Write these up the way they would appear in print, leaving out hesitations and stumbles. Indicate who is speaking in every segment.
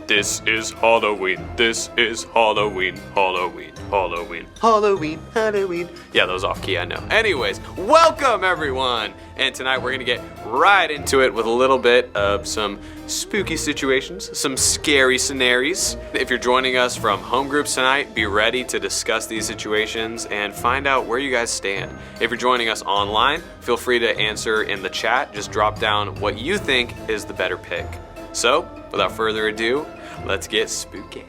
Speaker 1: This is Halloween. This is Halloween. Halloween. Halloween. Halloween. Halloween. Yeah, that was off key, I know. Anyways, welcome everyone! And tonight we're gonna get right into it with a little bit of some spooky situations, some scary scenarios. If you're joining us from home groups tonight, be ready to discuss these situations and find out where you guys stand. If you're joining us online, feel free to answer in the chat. Just drop down what you think is the better pick. So, without further ado, let's get spooky.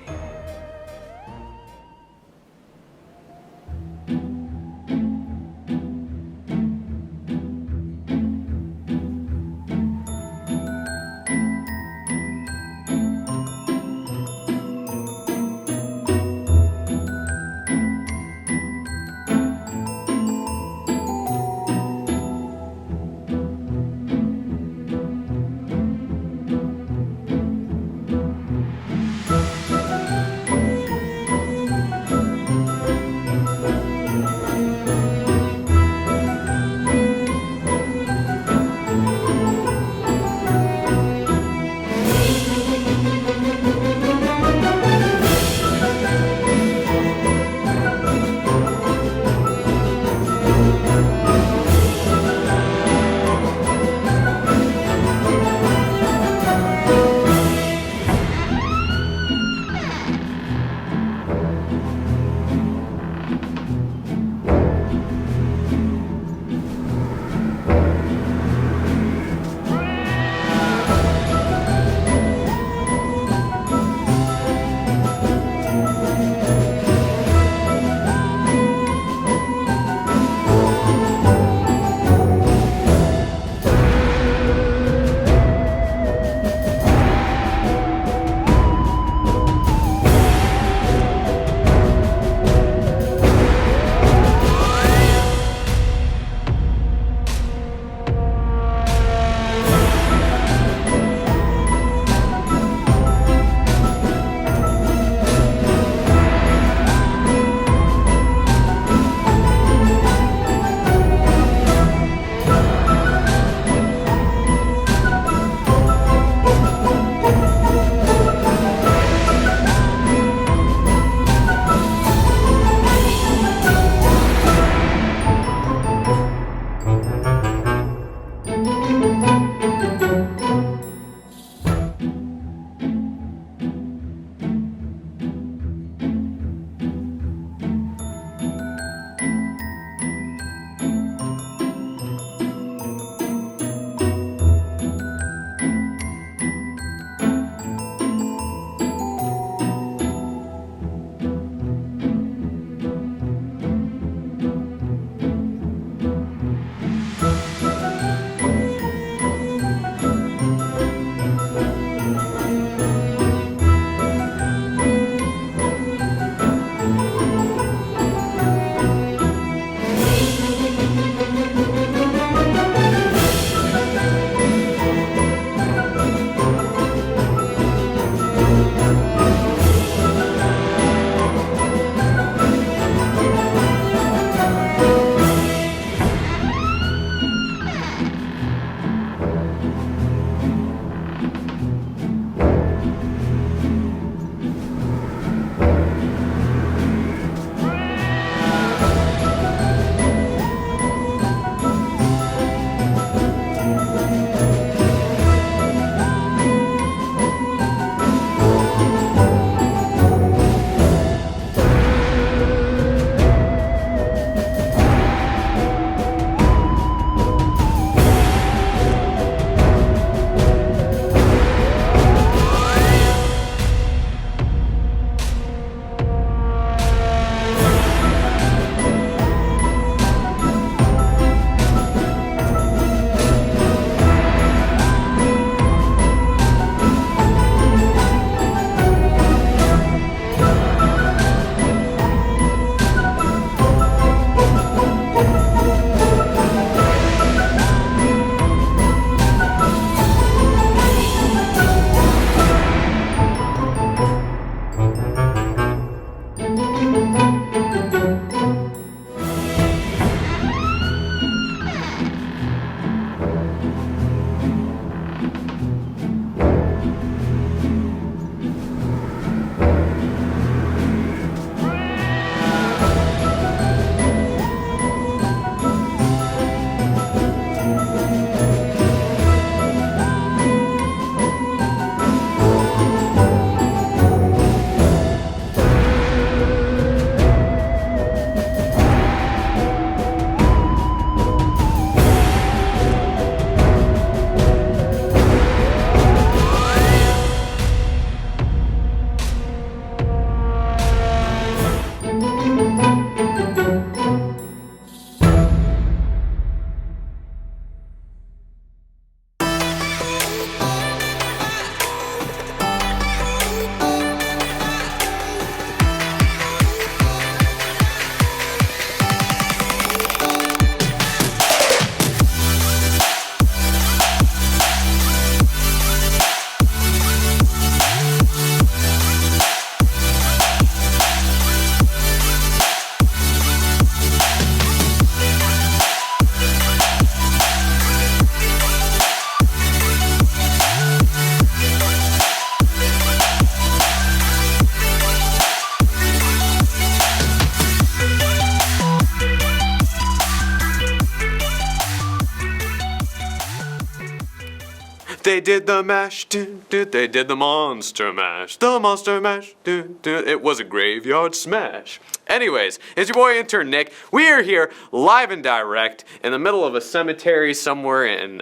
Speaker 1: They did the mash, they did the monster mash, the monster mash, it was a graveyard smash. Anyways, it's your boy intern Nick. We are here live and direct in the middle of a cemetery somewhere in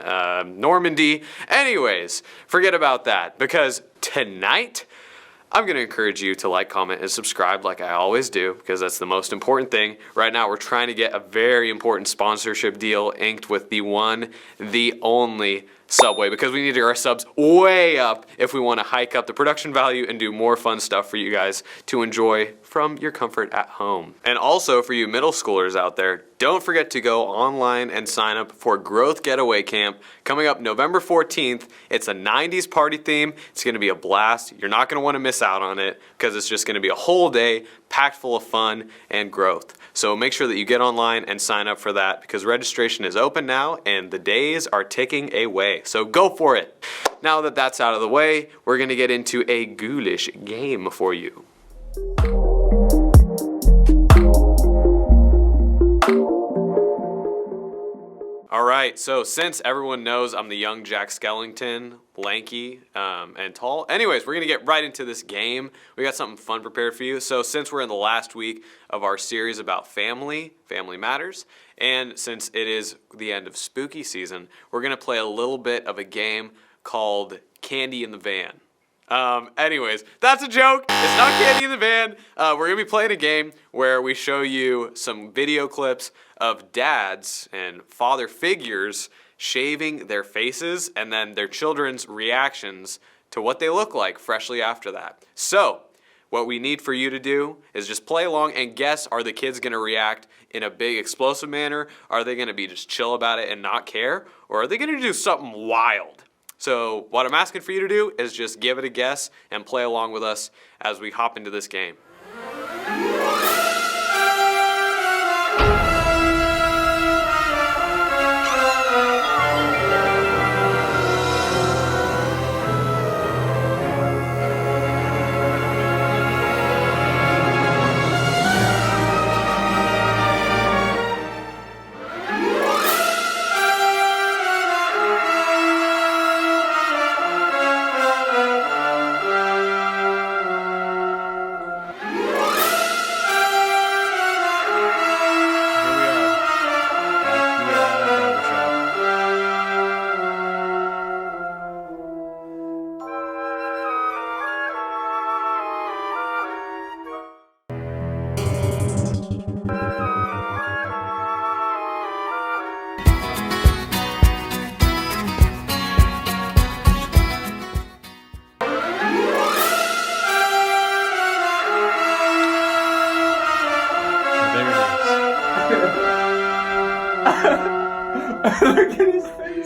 Speaker 1: Normandy. Anyways, forget about that because tonight I'm going to encourage you to like, comment, and subscribe like I always do because that's the most important thing. Right now we're trying to get a very important sponsorship deal inked with the one, the only Subway because we need to get our subs way up if we want to hike up the production value and do more fun stuff for you guys to enjoy from your comfort at home. And also for you middle schoolers out there, don't forget to go online and sign up for Growth Getaway Camp coming up November 14th. It's a 90s party theme. It's going to be a blast. You're not going to want to miss out on it because it's just going to be a whole day packed full of fun and growth. So make sure that you get online and sign up for that because registration is open now and the days are ticking away. So go for it. Now that that's out of the way, we're going to get into a ghoulish game for you. Alright, so since everyone knows I'm the young Jack Skellington, lanky and tall, anyways, we're going to get right into this game. We got something fun prepared for you. So since we're in the last week of our series about family matters, and since it is the end of spooky season, we're going to play a little bit of a game called Candy in the Van. Anyways, that's a joke. It's not Candy in the Van. We're going to be playing a game where we show you some video clips of dads and father figures shaving their faces and then their children's reactions to what they look like freshly after that. So, what we need for you to do is just play along and guess, are the kids going to react in a big explosive manner? Are they going to be just chill about it and not care? Or are they going to do something wild? So what I'm asking for you to do is just give it a guess and play along with us as we hop into this game.
Speaker 2: Look at his face.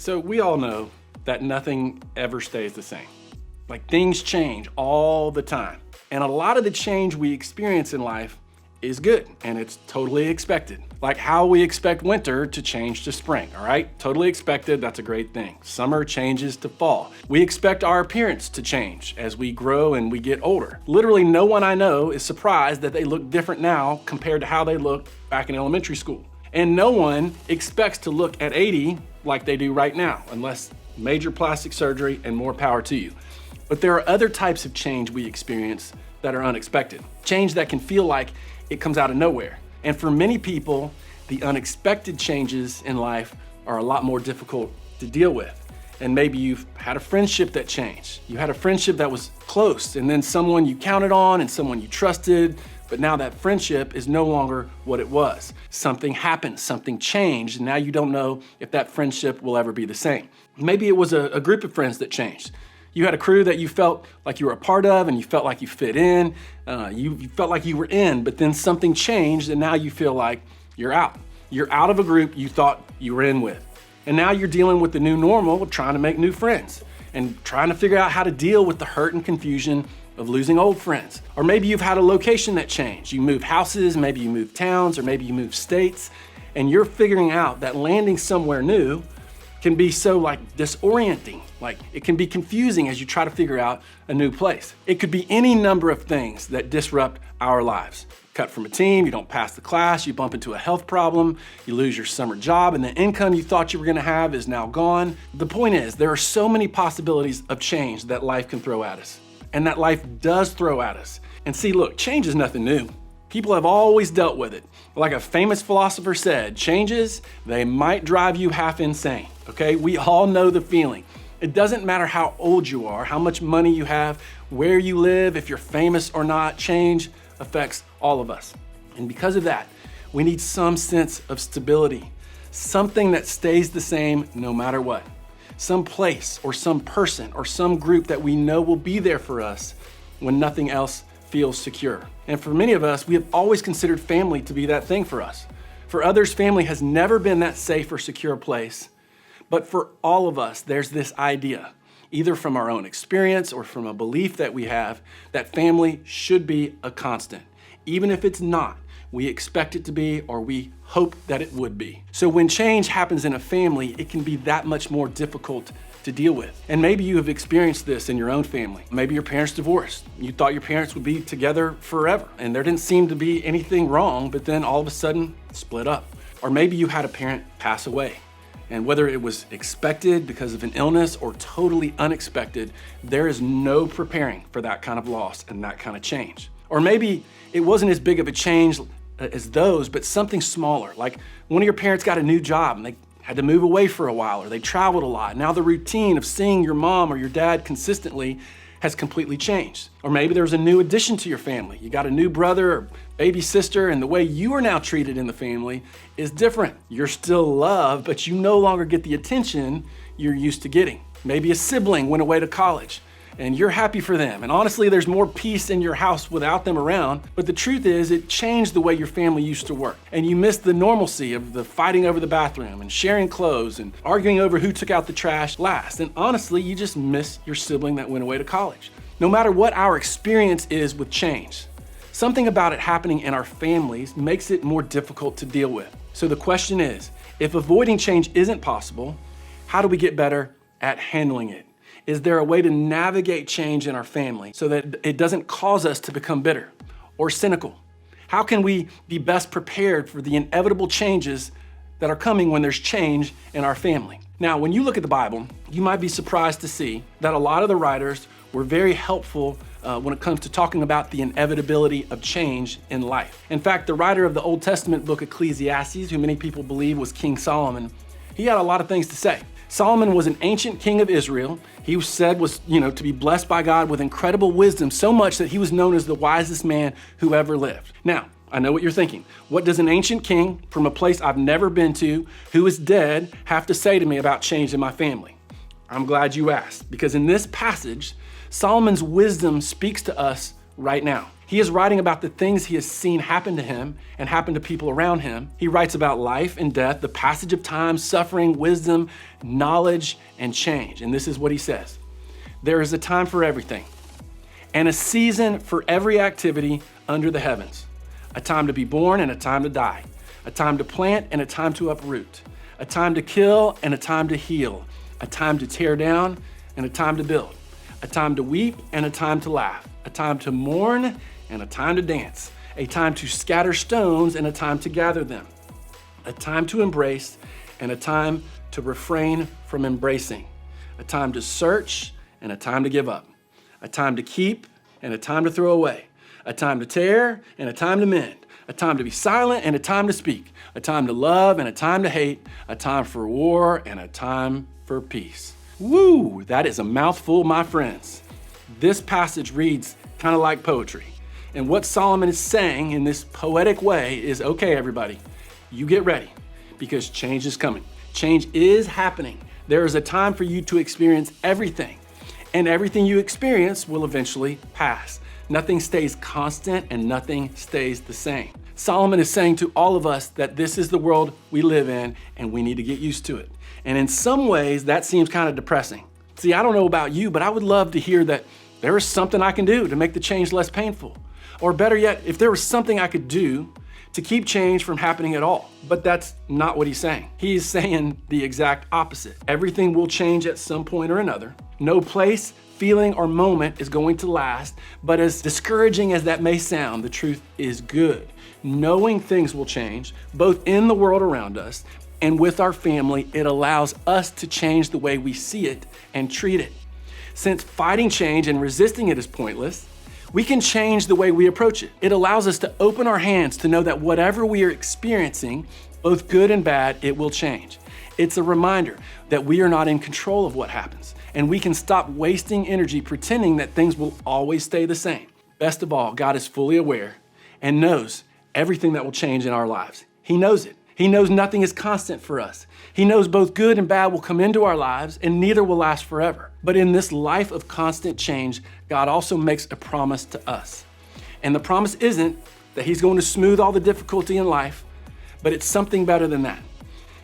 Speaker 2: So we all know that nothing ever stays the same. Like things change all the time. And a lot of the change we experience in life is good and it's totally expected. Like how we expect winter to change to spring, all right? Totally expected, that's a great thing. Summer changes to fall. We expect our appearance to change as we grow and we get older. Literally no one I know is surprised that they look different now compared to how they looked back in elementary school. And no one expects to look at 80 like they do right now, unless major plastic surgery and more power to you. But there are other types of change we experience that are unexpected. Change that can feel like it comes out of nowhere. And for many people, the unexpected changes in life are a lot more difficult to deal with. And maybe you've had a friendship that changed. You had a friendship that was close, and then someone you counted on and someone you trusted, but now that friendship is no longer what it was. Something happened, something changed, and now you don't know if that friendship will ever be the same. Maybe it was a group of friends that changed. You had a crew that you felt like you were a part of and you felt like you fit in, you felt like you were in, but then something changed and now you feel like you're out. You're out of a group you thought you were in with. And now you're dealing with the new normal, trying to make new friends and trying to figure out how to deal with the hurt and confusion of losing old friends. Or maybe you've had a location that changed. You move houses, maybe you move towns, or maybe you move states, and you're figuring out that landing somewhere new can be so disorienting. It can be confusing as you try to figure out a new place. It could be any number of things that disrupt our lives. Cut from a team, you don't pass the class, you bump into a health problem, you lose your summer job, and the income you thought you were gonna have is now gone. The point is, there are so many possibilities of change that life can throw at us, and that life does throw at us. And see, look, change is nothing new. People have always dealt with it. Like a famous philosopher said, changes, they might drive you half insane, okay? We all know the feeling. It doesn't matter how old you are, how much money you have, where you live, if you're famous or not, change affects all of us. And because of that, we need some sense of stability, something that stays the same no matter what. Some place or some person or some group that we know will be there for us when nothing else feels secure. And for many of us, we have always considered family to be that thing for us. For others, family has never been that safe or secure place. But for all of us, there's this idea, either from our own experience or from a belief that we have, that family should be a constant. Even if it's not, we expect it to be, or we hope that it would be. So when change happens in a family, it can be that much more difficult to deal with. And maybe you have experienced this in your own family. Maybe your parents divorced. You thought your parents would be together forever, and there didn't seem to be anything wrong, but then all of a sudden, split up. Or maybe you had a parent pass away. And whether it was expected because of an illness or totally unexpected, there is no preparing for that kind of loss and that kind of change. Or maybe it wasn't as big of a change as those, but something smaller, like one of your parents got a new job and they had to move away for a while, or they traveled a lot. Now the routine of seeing your mom or your dad consistently has completely changed. Or maybe there was a new addition to your family. You got a new brother or baby sister, and the way you are now treated in the family is different. You're still loved, but you no longer get the attention you're used to getting. Maybe a sibling went away to college, and you're happy for them. And honestly, there's more peace in your house without them around. But the truth is, it changed the way your family used to work. And you missed the normalcy of the fighting over the bathroom and sharing clothes and arguing over who took out the trash last. And honestly, you just miss your sibling that went away to college. No matter what our experience is with change, something about it happening in our families makes it more difficult to deal with. So the question is, if avoiding change isn't possible, how do we get better at handling it? Is there a way to navigate change in our family so that it doesn't cause us to become bitter or cynical? How can we be best prepared for the inevitable changes that are coming when there's change in our family? Now, when you look at the Bible, you might be surprised to see that a lot of the writers were very helpful when it comes to talking about the inevitability of change in life. In fact, the writer of the Old Testament book Ecclesiastes, who many people believe was King Solomon, he had a lot of things to say. Solomon was an ancient king of Israel. He was said to be blessed by God with incredible wisdom, so much that he was known as the wisest man who ever lived. Now, I know what you're thinking. What does an ancient king from a place I've never been to, who is dead, have to say to me about change in my family? I'm glad you asked, because in this passage, Solomon's wisdom speaks to us right now. He is writing about the things he has seen happen to him and happen to people around him. He writes about life and death, the passage of time, suffering, wisdom, knowledge, and change. And this is what he says. There is a time for everything and a season for every activity under the heavens. A time to be born and a time to die. A time to plant and a time to uproot. A time to kill and a time to heal. A time to tear down and a time to build. A time to weep and a time to laugh. A time to mourn and a time to dance, a time to scatter stones and a time to gather them, a time to embrace and a time to refrain from embracing, a time to search and a time to give up, a time to keep and a time to throw away, a time to tear and a time to mend, a time to be silent and a time to speak, a time to love and a time to hate, a time for war and a time for peace. Woo, that is a mouthful, my friends. This passage reads kind of like poetry. And what Solomon is saying in this poetic way is, okay, everybody, you get ready because change is coming. Change is happening. There is a time for you to experience everything, and everything you experience will eventually pass. Nothing stays constant and nothing stays the same. Solomon is saying to all of us that this is the world we live in and we need to get used to it. And in some ways, that seems kind of depressing. See, I don't know about you, but I would love to hear that there is something I can do to make the change less painful. Or better yet, if there was something I could do to keep change from happening at all. But that's not what he's saying. He's saying the exact opposite. Everything will change at some point or another. No place, feeling, or moment is going to last. But as discouraging as that may sound, the truth is good. Knowing things will change, both in the world around us and with our family, it allows us to change the way we see it and treat it. Since fighting change and resisting it is pointless, we can change the way we approach it. It allows us to open our hands to know that whatever we are experiencing, both good and bad, it will change. It's a reminder that we are not in control of what happens, and we can stop wasting energy pretending that things will always stay the same. Best of all, God is fully aware and knows everything that will change in our lives. He knows it. He knows nothing is constant for us. He knows both good and bad will come into our lives and neither will last forever. But in this life of constant change, God also makes a promise to us. And the promise isn't that he's going to smooth all the difficulty in life, but it's something better than that.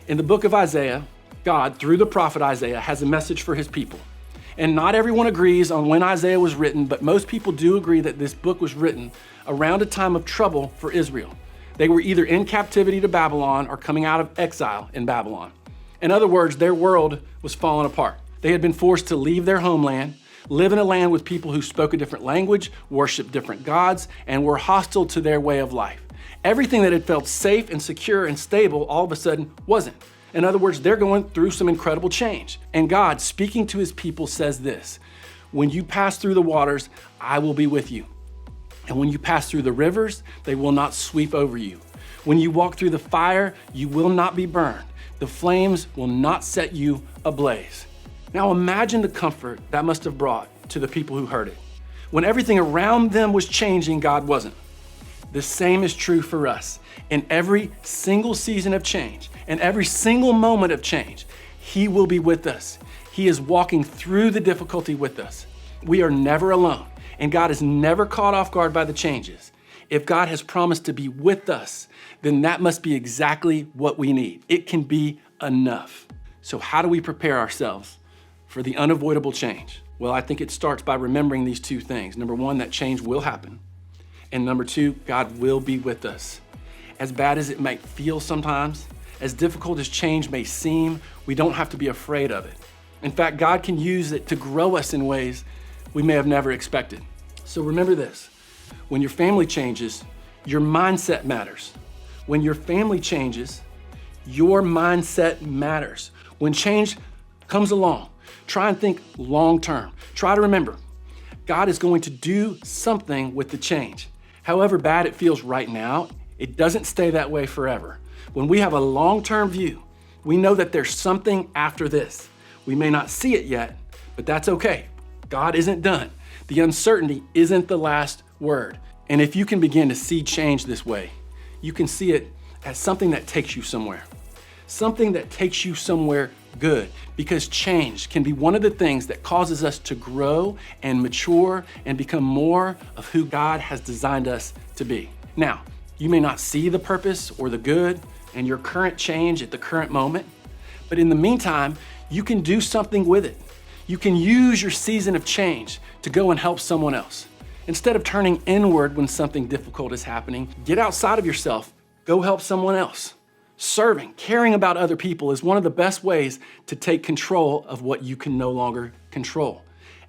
Speaker 2: In the book of Isaiah, God, through the prophet Isaiah, has a message for his people. And not everyone agrees on when Isaiah was written, but most people do agree that this book was written around a time of trouble for Israel. They were either in captivity to Babylon or coming out of exile in Babylon. In other words, their world was falling apart. They had been forced to leave their homeland, live in a land with people who spoke a different language, worshiped different gods, and were hostile to their way of life. Everything that had felt safe and secure and stable all of a sudden wasn't. In other words, they're going through some incredible change. And God, speaking to his people, says this: when you pass through the waters, I will be with you. And when you pass through the rivers, they will not sweep over you. When you walk through the fire, you will not be burned. The flames will not set you ablaze. Now imagine the comfort that must have brought to the people who heard it. When everything around them was changing, God wasn't. The same is true for us. In every single season of change, and every single moment of change, he will be with us. He is walking through the difficulty with us. We are never alone. And God is never caught off guard by the changes. If God has promised to be with us, then that must be exactly what we need. It can be enough. So how do we prepare ourselves for the unavoidable change? Well, I think it starts by remembering these two things. Number one, that change will happen. And number two, God will be with us. As bad as it might feel sometimes, as difficult as change may seem, we don't have to be afraid of it. In fact, God can use it to grow us in ways we may have never expected. So remember this: when your family changes, your mindset matters. When your family changes, your mindset matters. When change comes along, try and think long term. Try to remember, God is going to do something with the change. However bad it feels right now, it doesn't stay that way forever. When we have a long-term view, we know that there's something after this. We may not see it yet, but that's okay. God isn't done. The uncertainty isn't the last word. And if you can begin to see change this way, you can see it as something that takes you somewhere. Something that takes you somewhere good, because change can be one of the things that causes us to grow and mature and become more of who God has designed us to be. Now, you may not see the purpose or the good in your current change at the current moment, but in the meantime, you can do something with it. You can use your season of change to go and help someone else. Instead of turning inward when something difficult is happening, get outside of yourself, go help someone else. Serving, caring about other people is one of the best ways to take control of what you can no longer control.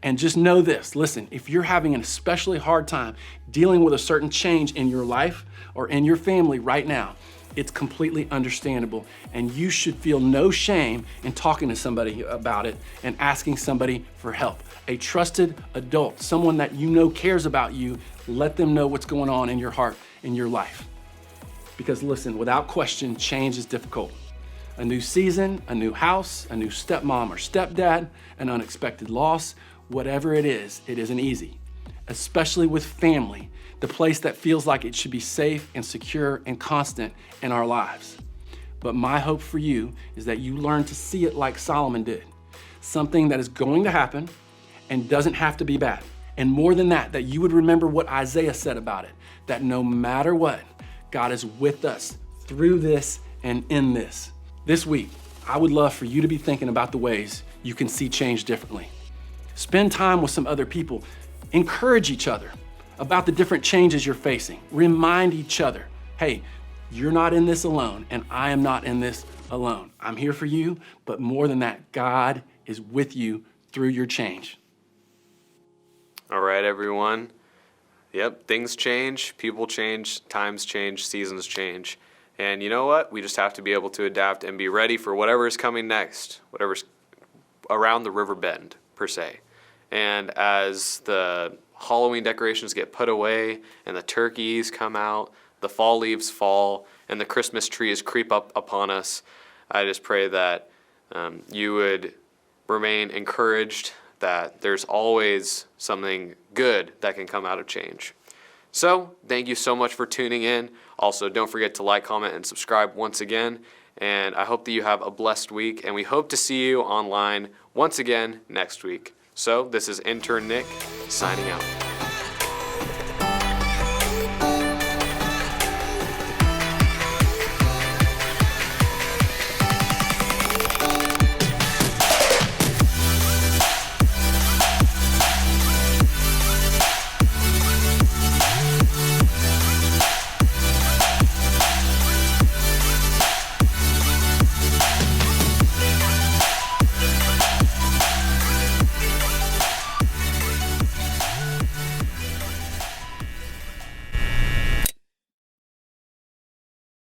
Speaker 2: And just know this, listen, if you're having an especially hard time dealing with a certain change in your life or in your family right now, it's completely understandable, and you should feel no shame in talking to somebody about it and asking somebody for help. A trusted adult, someone that you know cares about you, let them know what's going on in your heart, in your life. Because listen, without question, change is difficult. A new season, a new house, a new stepmom or stepdad, an unexpected loss, whatever it isn't easy. Especially with family, the place that feels like it should be safe and secure and constant in our lives. But my hope for you is that you learn to see it like Solomon did. Something that is going to happen and doesn't have to be bad. And more than that, that you would remember what Isaiah said about it, that no matter what, God is with us through this and in this. This week, I would love for you to be thinking about the ways you can see change differently. Spend time with some other people. Encourage each other about the different changes you're facing. Remind each other, hey, you're not in this alone, and I am not in this alone. I'm here for you, but more than that, God is with you through your change.
Speaker 1: All right, everyone. Yep, things change, people change, times change, seasons change. And you know what? We just have to be able to adapt and be ready for whatever is coming next, whatever's around the river bend, per se. And as the Halloween decorations get put away and the turkeys come out, the fall leaves fall, and the Christmas trees creep up upon us, I just pray that you would remain encouraged that there's always something good that can come out of change. So, thank you so much for tuning in. Also, don't forget to like, comment, and subscribe once again. And I hope that you have a blessed week, and we hope to see you online once again next week. So, this is Intern Nick signing out.